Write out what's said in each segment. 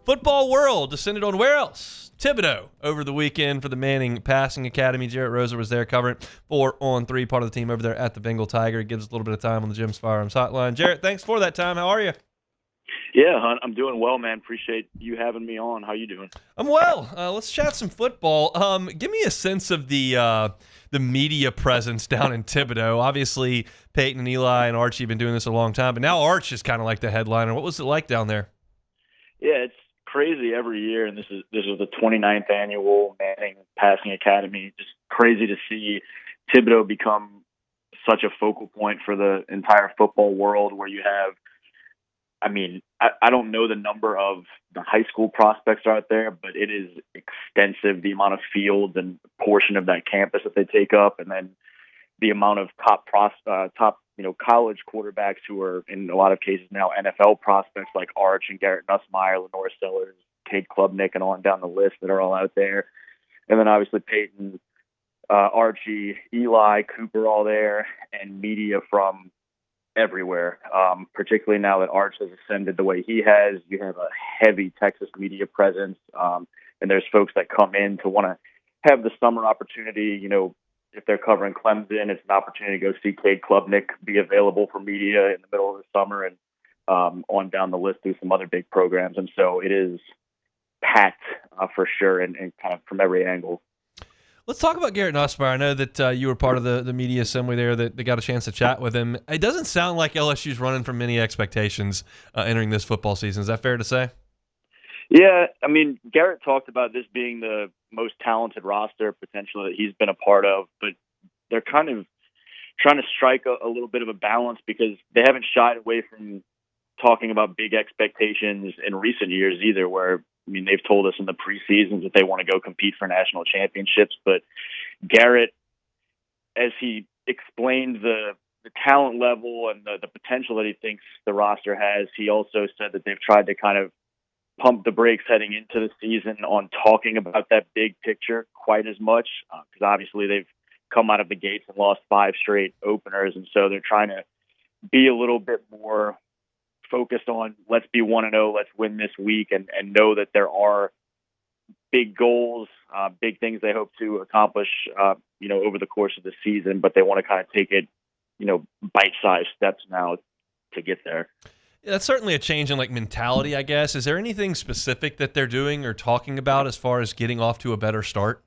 Football world descended on where else? Thibodaux over the weekend for the Manning Passing Academy. Jerit Roser was there covering for On3, part of the team over there at the Bengal Tiger. He gives us a little bit of time on the Jim's Firearms Hotline. Jerit, thanks for that time. How are you? Yeah, Hunt, I'm doing well, man. Appreciate you having me on. How you doing? I'm well. Let's chat some football. Give me a sense of the media presence down in Thibodaux. Obviously, Peyton and Eli and Archie have been doing this a long time, but now Arch is kind of like the headliner. What was it like down there? Yeah, it's crazy every year, and this is the 29th annual Manning Passing Academy. Just crazy to see Thibodaux become such a focal point for the entire football world, where you have, I don't know the number of the high school prospects out there, but it is extensive, the amount of fields and portion of that campus that they take up, and then the amount of top college quarterbacks who are in a lot of cases now NFL prospects like Arch and Garrett Nussmeier, Lenore Sellers, Cade Klubnik, and on down the list that are all out there. And then obviously Peyton, Archie, Eli, Cooper, all there, and media from everywhere. Particularly now that Arch has ascended the way he has, you have a heavy Texas media presence, and there's folks that come in to want to have the summer opportunity. You know, if they're covering Clemson, it's an opportunity to go see Cade Klubnik be available for media in the middle of the summer, and on down the list through some other big programs. And so it is packed for sure, and kind of from every angle. Let's talk about Garrett Nussmeier. I know that you were part of the media assembly there that got a chance to chat with him. It doesn't sound like LSU's running from many expectations entering this football season. Is that fair to say? Yeah, I mean, Garrett talked about this being the most talented roster potentially that he's been a part of, but they're kind of trying to strike a little bit of a balance, because they haven't shied away from talking about big expectations in recent years either, where, I mean, they've told us in the preseasons that they want to go compete for national championships. But Garrett, as he explained the talent level and the potential that he thinks the roster has, he also said that they've tried to kind of pump the brakes heading into the season on talking about that big picture quite as much, because obviously they've come out of the gates and lost 5 straight openers, and so they're trying to be a little bit more focused on, let's be 1-0, let's win this week, and know that there are big goals, big things they hope to accomplish, over the course of the season, but they want to kind of take it, bite-sized steps now to get there. Yeah, that's certainly a change in mentality, I guess. Is there anything specific that they're doing or talking about as far as getting off to a better start?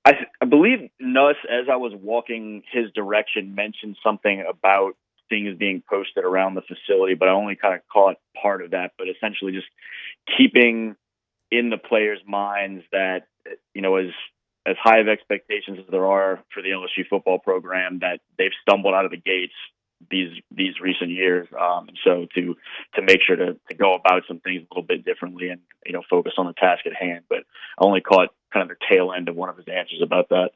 I believe Nuss, as I was walking his direction, mentioned something about things being posted around the facility, but I only kind of caught part of that. But essentially just keeping in the players' minds that, as high of expectations as there are for the LSU football program, that they've stumbled out of the gates these recent years. So to make sure to go about some things a little bit differently and, focus on the task at hand. But I only caught kind of the tail end of one of his answers about that.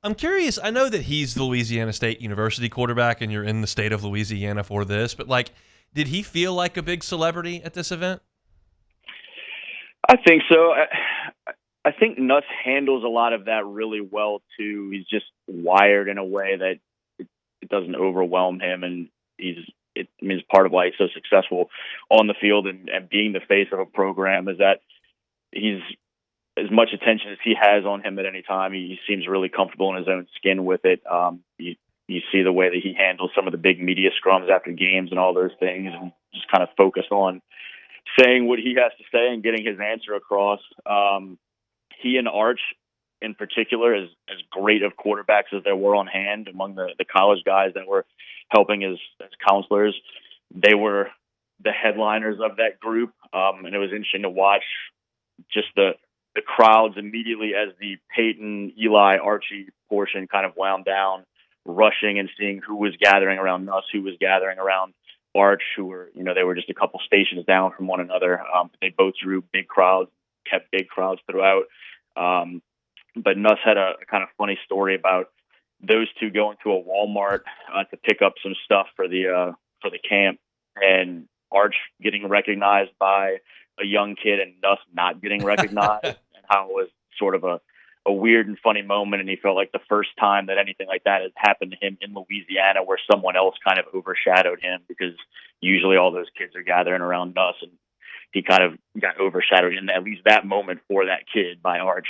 I'm curious. I know that he's the Louisiana State University quarterback and you're in the state of Louisiana for this, but did he feel like a big celebrity at this event? I think so. I think Nuss handles a lot of that really well too. He's just wired in a way that it doesn't overwhelm him, and it's part of why he's so successful on the field and being the face of a program is that he's, as much attention as he has on him at any time, he seems really comfortable in his own skin with it. You see the way that he handles some of the big media scrums after games and all those things, and just kind of focus on saying what he has to say and getting his answer across. He and Arch, in particular, as great of quarterbacks as there were on hand among the college guys that were helping as counselors, they were the headliners of that group. And it was interesting to watch just the crowds immediately as the Peyton, Eli, Archie portion kind of wound down, rushing and seeing who was gathering around Nuss, who was gathering around Arch, who were, they were just a couple stations down from one another. They both drew big crowds, kept big crowds throughout. But Nuss had a kind of funny story about those two going to a Walmart to pick up some stuff for the camp, and Arch getting recognized by a young kid and Nuss not getting recognized, and how it was sort of a weird and funny moment. And he felt like the first time that anything like that has happened to him in Louisiana, where someone else kind of overshadowed him, because usually all those kids are gathering around Nuss, and he kind of got overshadowed in at least that moment for that kid by Arch.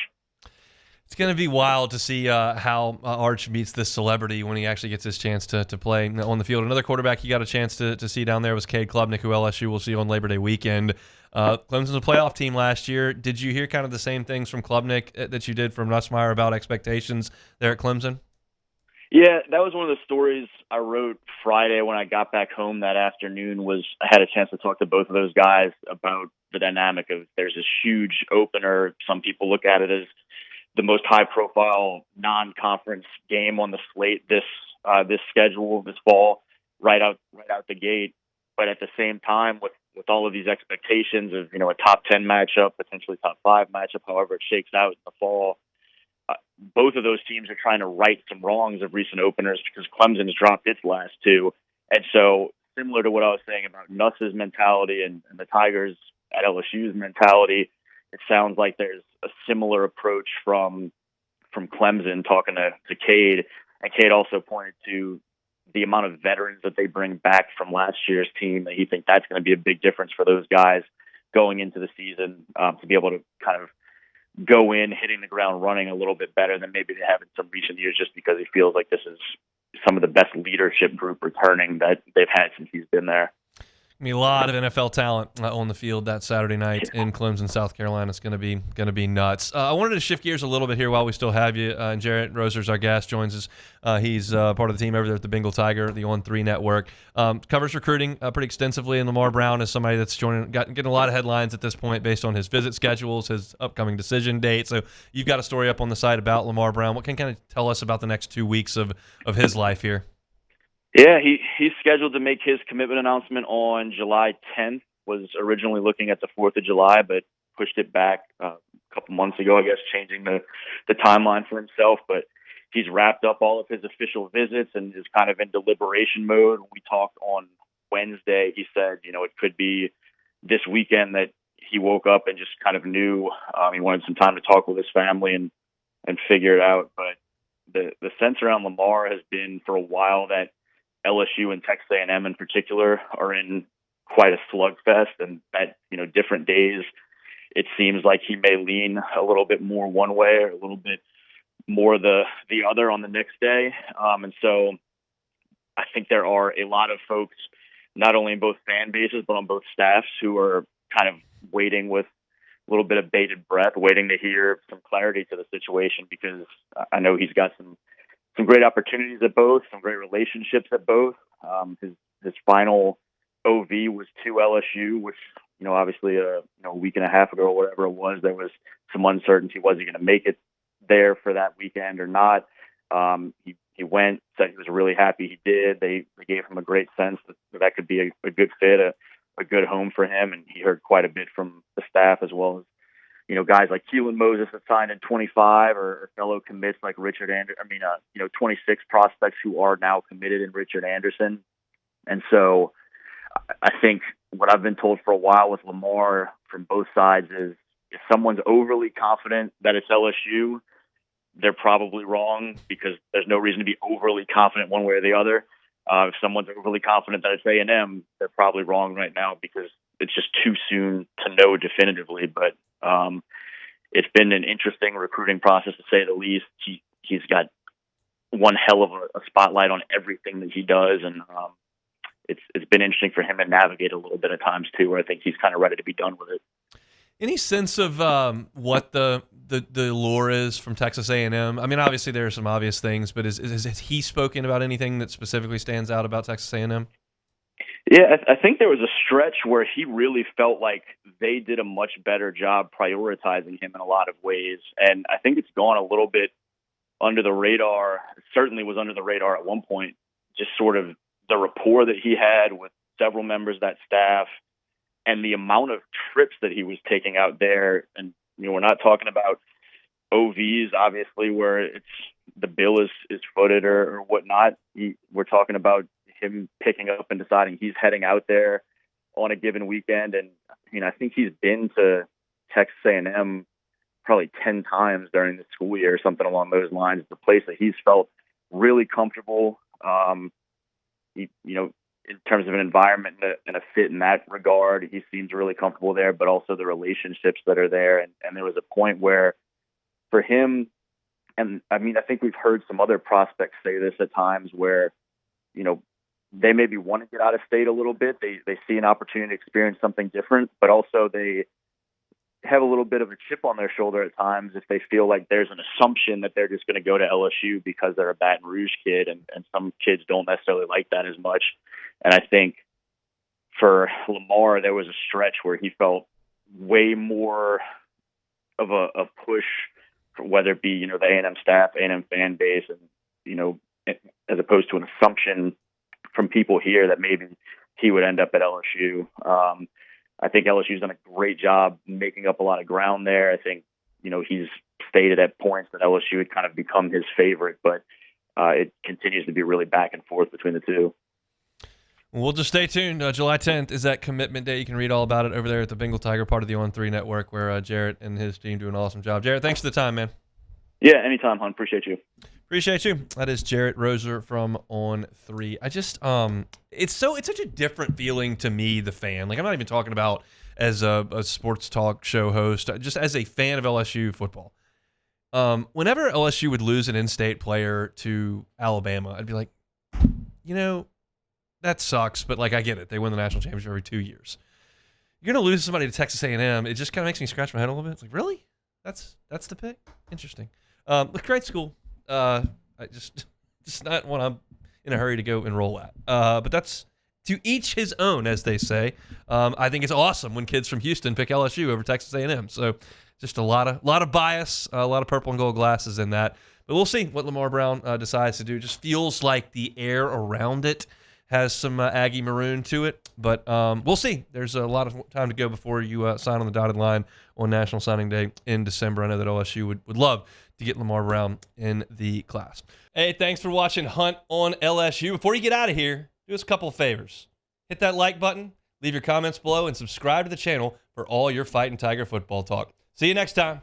It's going to be wild to see how Arch meets this celebrity when he actually gets his chance to play on the field. Another quarterback he got a chance to see down there was Cade Klubnik, who LSU will see on Labor Day weekend. Clemson's a playoff team last year. Did you hear kind of the same things from Klubnik that you did from Nussmeier about expectations there at Clemson? Yeah, that was one of the stories I wrote Friday when I got back home that afternoon. Was I had a chance to talk to both of those guys about the dynamic of there's this huge opener. Some people look at it as the most high-profile non-conference game on the slate this schedule this fall, right out the gate. But at the same time, with all of these expectations of a top 10 matchup, potentially top 5 matchup, however it shakes out in the fall, both of those teams are trying to right some wrongs of recent openers because Clemson's dropped its last 2, and so similar to what I was saying about Nuss's mentality and the Tigers at LSU's mentality. It sounds like there's a similar approach from Clemson talking to Cade. And Cade also pointed to the amount of veterans that they bring back from last year's team, that he thinks that's going to be a big difference for those guys going into the season, to be able to kind of go in hitting the ground running a little bit better than maybe they have in some recent years, just because he feels like this is some of the best leadership group returning that they've had since he's been there. I mean, a lot of NFL talent on the field that Saturday night in Clemson, South Carolina. It's going to be nuts. I wanted to shift gears a little bit here while we still have you. Jerit Roser is our guest, joins us. He's part of the team over there at the Bengal Tiger, the On3 network. Covers recruiting pretty extensively, and Lamar Brown is somebody that's getting a lot of headlines at this point based on his visit schedules, his upcoming decision date. So you've got a story up on the site about Lamar Brown. What can kind of tell us about the next 2 weeks of his life here? Yeah, he's scheduled to make his commitment announcement on July 10th. Was originally looking at the 4th of July, but pushed it back a couple months ago, I guess, changing the timeline for himself. But he's wrapped up all of his official visits and is kind of in deliberation mode. When we talked on Wednesday, he said, it could be this weekend that he woke up and just kind of knew he wanted some time to talk with his family and figure it out. But the sense around Lamar has been for a while that LSU and Texas A&M in particular are in quite a slugfest, and that, different days, it seems like he may lean a little bit more one way or a little bit more the other on the next day. And so I think there are a lot of folks, not only in both fan bases, but on both staffs, who are kind of waiting with a little bit of bated breath, waiting to hear some clarity to the situation, because I know he's got some great opportunities at both, some great relationships at both. His final OV was to LSU, which, obviously a week and a half ago or whatever it was, there was some uncertainty. Was he going to make it there for that weekend or not? He went, said he was really happy he did. They gave him a great sense that could be a good fit, a good home for him. And he heard quite a bit from the staff, as well as guys like Keelan Moses that signed in 25 or fellow commits like Richard Anderson. 26 prospects who are now committed in Richard Anderson. And so I think what I've been told for a while with Lamar from both sides is if someone's overly confident that it's LSU, they're probably wrong, because there's no reason to be overly confident one way or the other. If someone's overly confident that it's A&M, they're probably wrong right now, because it's just too soon to know definitively. But it's been an interesting recruiting process, to say the least. He's got one hell of a spotlight on everything that he does, and it's been interesting for him to navigate a little bit at times too, where I think he's kind of ready to be done with it. Any sense of what the lure is from Texas A&M? I mean, obviously there are some obvious things, but has he spoken about anything that specifically stands out about Texas A&M? Yeah, I think there was a stretch where he really felt like they did a much better job prioritizing him in a lot of ways. And I think it's gone a little bit under the radar. It certainly was under the radar at one point, just sort of the rapport that he had with several members of that staff and the amount of trips that he was taking out there. And, we're not talking about OVs, obviously, where it's the bill is footed or whatnot. We're talking about him picking up and deciding he's heading out there on a given weekend. And I think he's been to Texas A&M probably 10 times during the school year or something along those lines. It's a place that he's felt really comfortable. in terms of an environment and a fit in that regard. He seems really comfortable there, but also the relationships that are there. And there was a point where for him, and I mean, I think we've heard some other prospects say this at times where, they maybe want to get out of state a little bit. They see an opportunity to experience something different, but also they have a little bit of a chip on their shoulder at times if they feel like there's an assumption that they're just going to go to LSU because they're a Baton Rouge kid, and some kids don't necessarily like that as much. And I think for Lamar, there was a stretch where he felt way more of a push, whether it be, the A&M staff, A&M fan base, and, as opposed to an assumption from people here that maybe he would end up at LSU. I think LSU's done a great job making up a lot of ground there. I think, he's stated at points that LSU had kind of become his favorite, but it continues to be really back and forth between the two. We'll just stay tuned. July 10th is that commitment day. You can read all about it over there at the Bengal Tiger, part of the On3 network, where Jerit and his team do an awesome job. Jerit, thanks for the time, man. Yeah, anytime, hon. Appreciate you. Appreciate you. That is Jerit Roser from On3. I just, it's such a different feeling to me, the fan. Like, I'm not even talking about as a sports talk show host, just as a fan of LSU football. Whenever LSU would lose an in-state player to Alabama, I'd be like, that sucks, but, like, I get it. They win the national championship every 2 yeyears. You're going to lose somebody to Texas A&M. It just kind of makes me scratch my head a little bit. It's like, really? That's the pick? Interesting. Look, great school. I just not one I'm in a hurry to go enroll at. But that's to each his own, as they say. I think it's awesome when kids from Houston pick LSU over Texas A&M. So just a lot of bias, a lot of purple and gold glasses in that. But we'll see what Lamar Brown decides to do. Just feels like the air around it has some Aggie maroon to it. But we'll see. There's a lot of time to go before you sign on the dotted line on National Signing Day in December. I know that LSU would love to get Lamar Brown in the class. Hey, thanks for watching Hunt on LSU. Before you get out of here, do us a couple of favors. Hit that like button, leave your comments below, and subscribe to the channel for all your Fighting Tiger football talk. See you next time.